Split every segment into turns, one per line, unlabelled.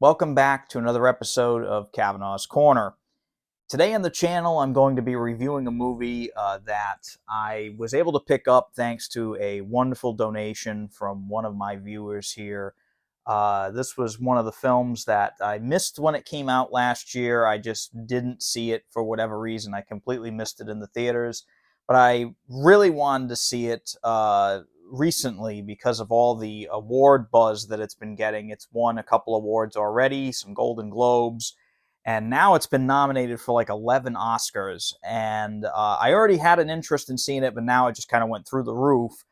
Welcome back to another episode of Kavanaugh's Corner. Today on the channel, I'm going to be reviewing a movie that I was able to pick up thanks to a wonderful donation from one of my viewers here. This was one of the films that I missed when it came out last year. I just didn't see it for whatever reason. I completely missed it in the theaters. But I really wanted to see it recently because of all the award buzz that it's been getting. It's won a couple awards already, some Golden Globes, and now it's been nominated for like 11 Oscars. And I already had an interest in seeing it, but now it just kind of went through the roof.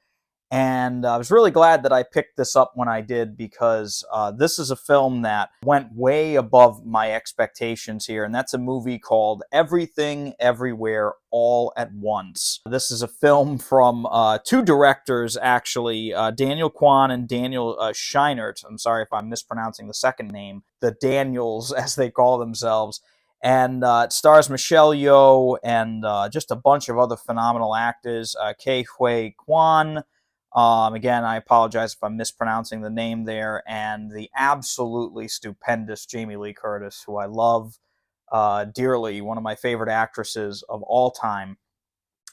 And I was really glad that I picked this up when I did because this is a film that went way above my expectations here, and that's a movie called Everything, Everywhere, All at Once. This is a film from two directors, actually, Daniel Kwan and Daniel Scheinert. I'm sorry if I'm mispronouncing the second name, the Daniels, as they call themselves. And it stars Michelle Yeoh and just a bunch of other phenomenal actors. Ke Huy Quan. Again, I apologize if I'm mispronouncing the name there, and the absolutely stupendous Jamie Lee Curtis, who I love dearly, one of my favorite actresses of all time.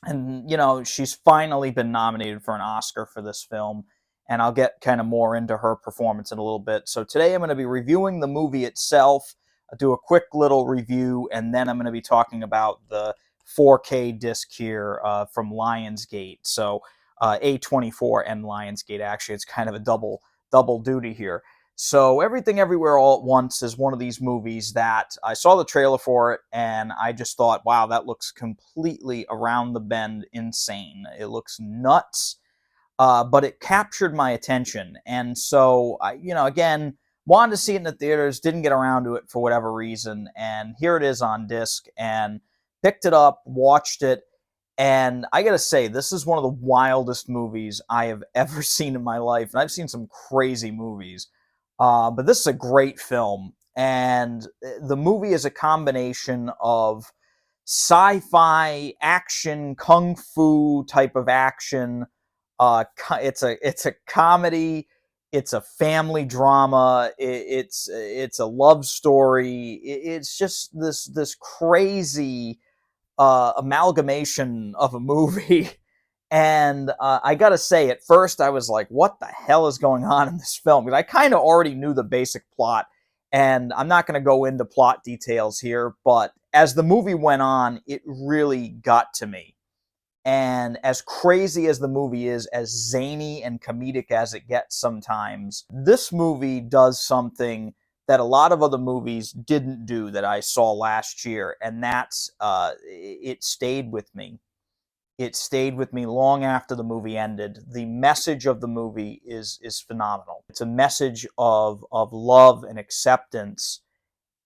And, you know, she's finally been nominated for an Oscar for this film, and I'll get kind of more into her performance in a little bit. So today I'm going to be reviewing the movie itself, I'll do a quick little review, and then I'm going to be talking about the 4K disc here from Lionsgate. So A24 and Lionsgate. Actually, it's kind of a double duty here. So Everything Everywhere All at Once is one of these movies that I saw the trailer for it and I just thought, wow, that looks completely around the bend insane. It looks nuts, but it captured my attention. And so, again, wanted to see it in the theaters, didn't get around to it for whatever reason, and here it is on disc, and picked it up, watched it, and I gotta say, this is one of the wildest movies I have ever seen in my life. And I've seen some crazy movies. But this is a great film. And the movie is a combination of sci-fi, action, kung fu type of action. It's a comedy. It's a family drama. It's a love story. It's just this crazy amalgamation of a movie. And I gotta say, at first I was like, what the hell is going on in this film? Because I kind of already knew the basic plot, and I'm not going to go into plot details here, but as the movie went on, it really got to me. And as crazy as the movie is, as zany and comedic as it gets sometimes, this movie does something that a lot of other movies didn't do that I saw last year, and that's it stayed with me. It stayed with me long after the movie ended. The message of the movie is phenomenal. It's a message of love and acceptance,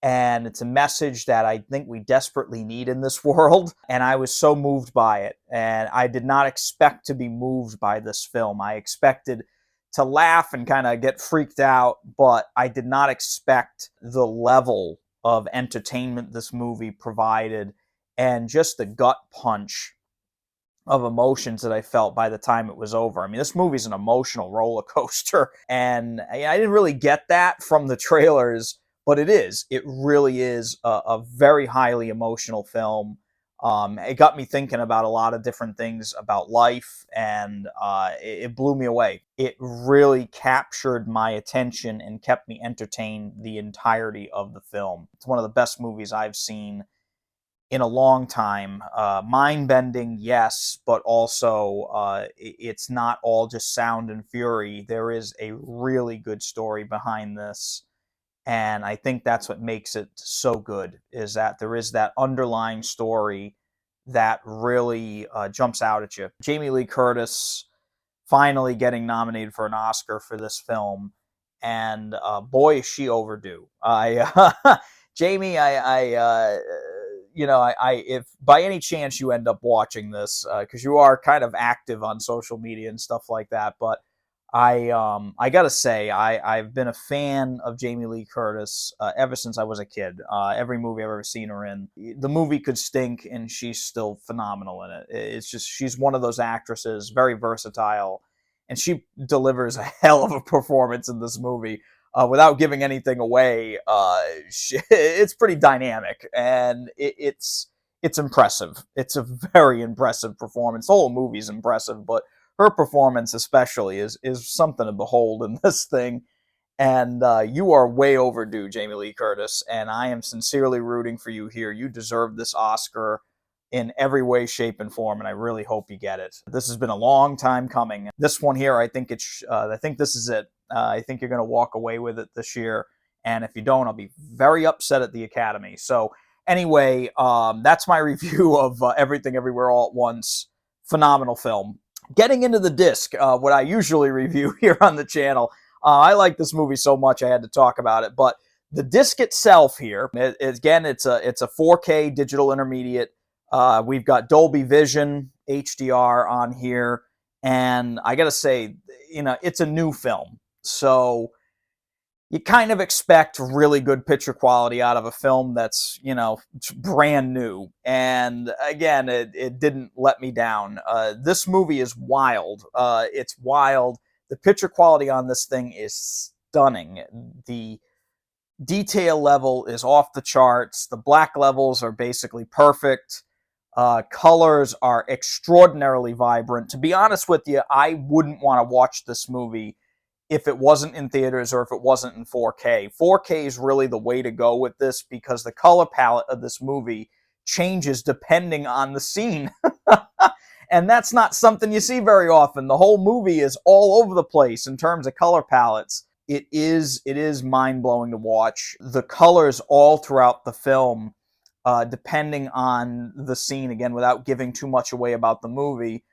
and it's a message that I think we desperately need in this world, and I was so moved by it. And I did not expect to be moved by this film. I expected to laugh and kind of get freaked out, but I did not expect the level of entertainment this movie provided and just the gut punch of emotions that I felt by the time it was over. I mean, this movie's an emotional roller coaster, and I didn't really get that from the trailers, but it is. It really is a very highly emotional film. It got me thinking about a lot of different things about life, and it blew me away. It really captured my attention and kept me entertained the entirety of the film. It's one of the best movies I've seen in a long time. Mind-bending, yes, but also it's not all just sound and fury. There is a really good story behind this, and I think that's what makes it so good, is that there is that underlying story that really jumps out at you. Jamie Lee Curtis finally getting nominated for an Oscar for this film, and boy, is she overdue. Jamie, if by any chance you end up watching this, because you are kind of active on social media and stuff like that, but I gotta say, I've been a fan of Jamie Lee Curtis ever since I was a kid. Every movie I've ever seen her in, the movie could stink, and she's still phenomenal in it. It's just, she's one of those actresses, very versatile, and she delivers a hell of a performance in this movie. without giving anything away, it's pretty dynamic, and it's impressive. It's a very impressive performance. The whole movie's impressive, but her performance especially is something to behold in this thing. And you are way overdue, Jamie Lee Curtis, and I am sincerely rooting for you here. You deserve this Oscar in every way, shape, and form, and I really hope you get it. This has been a long time coming. This one here, I think I think this is it. I think you're going to walk away with it this year, and if you don't, I'll be very upset at the Academy. So anyway, that's my review of Everything Everywhere All at Once. Phenomenal film. Getting into the disc, what I usually review here on the channel. I like this movie so much I had to talk about it. But the disc itself here, again, it's a 4K digital intermediate. We've got Dolby Vision, HDR on here. And I got to say, it's a new film. So you kind of expect really good picture quality out of a film that's, brand new. And again, it didn't let me down. This movie is wild. It's wild. The picture quality on this thing is stunning. The detail level is off the charts. The black levels are basically perfect. Colors are extraordinarily vibrant. To be honest with you, I wouldn't want to watch this movie if it wasn't in theaters or if it wasn't in 4K. 4K is really the way to go with this because the color palette of this movie changes depending on the scene. And that's not something you see very often. The whole movie is all over the place in terms of color palettes. It is mind-blowing to watch. The colors all throughout the film, depending on the scene, again, without giving too much away about the movie,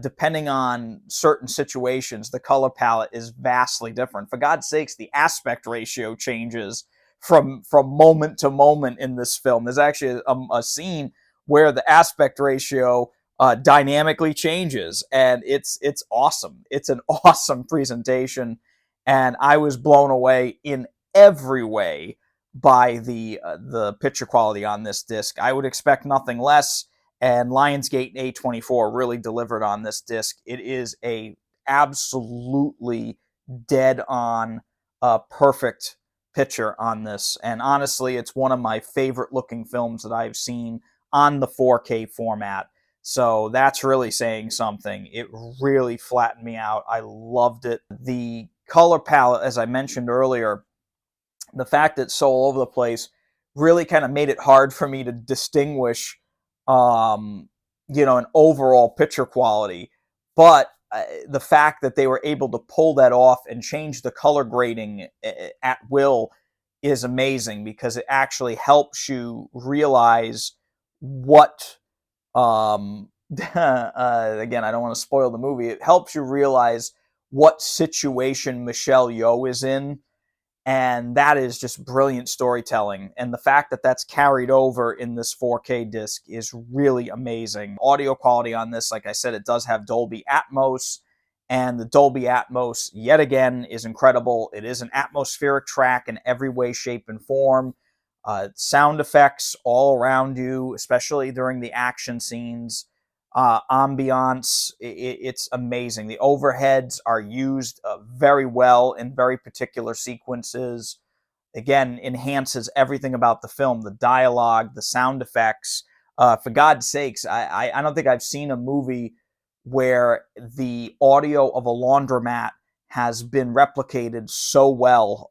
depending on certain situations, the color palette is vastly different. For God's sakes, the aspect ratio changes from moment to moment in this film. There's actually a scene where the aspect ratio dynamically changes, and it's awesome. It's an awesome presentation, and I was blown away in every way by the picture quality on this disc. I would expect nothing less, and Lionsgate and A24 really delivered on this disc. It is a absolutely dead on perfect picture on this, and honestly, it's one of my favorite looking films that I've seen on the 4K format. So that's really saying something. It really flattened me out. I loved it. The color palette, as I mentioned earlier, the fact that it's so all over the place really kind of made it hard for me to distinguish, an overall picture quality. But the fact that they were able to pull that off and change the color grading at will is amazing because it actually helps you realize what again, I don't want to spoil the movie. It helps you realize what situation Michelle Yeoh is in, and that is just brilliant storytelling. And the fact that that's carried over in this 4K disc is really amazing. Audio quality on this, like I said, it does have Dolby Atmos, and the Dolby Atmos, yet again, is incredible. It is an atmospheric track in every way, shape, and form. Sound effects all around you, especially during the action scenes. Ambiance, it's amazing. The overheads are used very well in very particular sequences. Again, enhances everything about the film. The dialogue, the sound effects. For God's sakes, I don't think I've seen a movie where the audio of a laundromat has been replicated so well.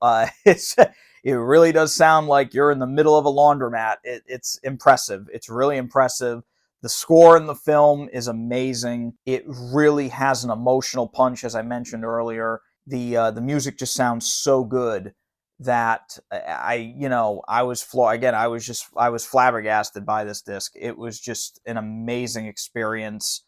It really does sound like you're in the middle of a laundromat. It's impressive. It's really impressive. The score in the film is amazing. It really has an emotional punch, as I mentioned earlier. The music just sounds so good that I was flabbergasted by this disc. It was just an amazing experience.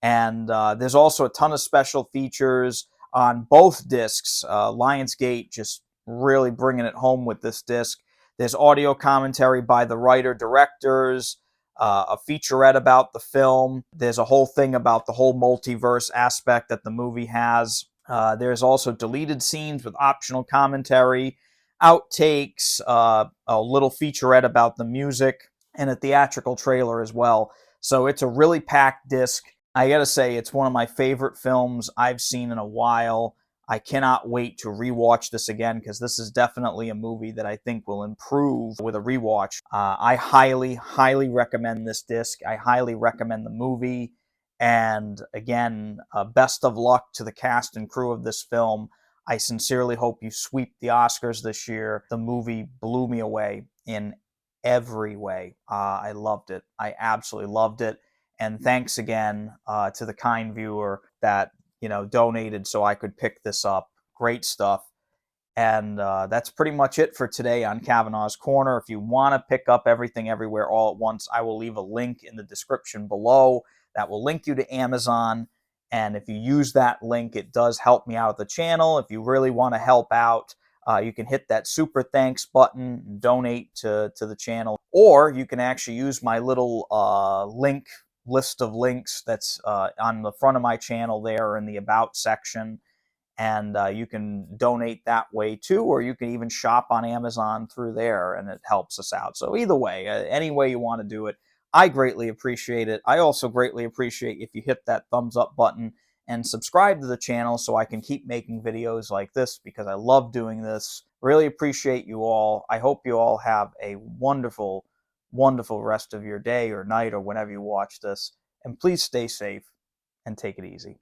And there's also a ton of special features on both discs. Lionsgate just really bringing it home with this disc. There's audio commentary by the writer-directors, a featurette about the film. There's a whole thing about the whole multiverse aspect that the movie has. There's also deleted scenes with optional commentary, outtakes, a little featurette about the music, and a theatrical trailer as well. So it's a really packed disc. I gotta say, it's one of my favorite films I've seen in a while. I cannot wait to rewatch this again because this is definitely a movie that I think will improve with a rewatch. I highly, highly recommend this disc. I highly recommend the movie. And again, best of luck to the cast and crew of this film. I sincerely hope you sweep the Oscars this year. The movie blew me away in every way. I loved it. I absolutely loved it. And thanks again to the kind viewer that donated so I could pick this up. Great stuff. And that's pretty much it for today on Kavanaugh's Corner. If you want to pick up Everything Everywhere All at Once, I will leave a link in the description below that will link you to Amazon. And if you use that link, it does help me out at the channel. If you really want to help out, you can hit that super thanks button and donate to the channel. Or you can actually use my little list of links that's on the front of my channel there in the About section. And you can donate that way too, or you can even shop on Amazon through there, and it helps us out. So either way, any way you want to do it, I greatly appreciate it. I also greatly appreciate if you hit that thumbs up button and subscribe to the channel so I can keep making videos like this because I love doing this. Really appreciate you all. I hope you all have a wonderful, wonderful rest of your day or night or whenever you watch this. And please stay safe and take it easy.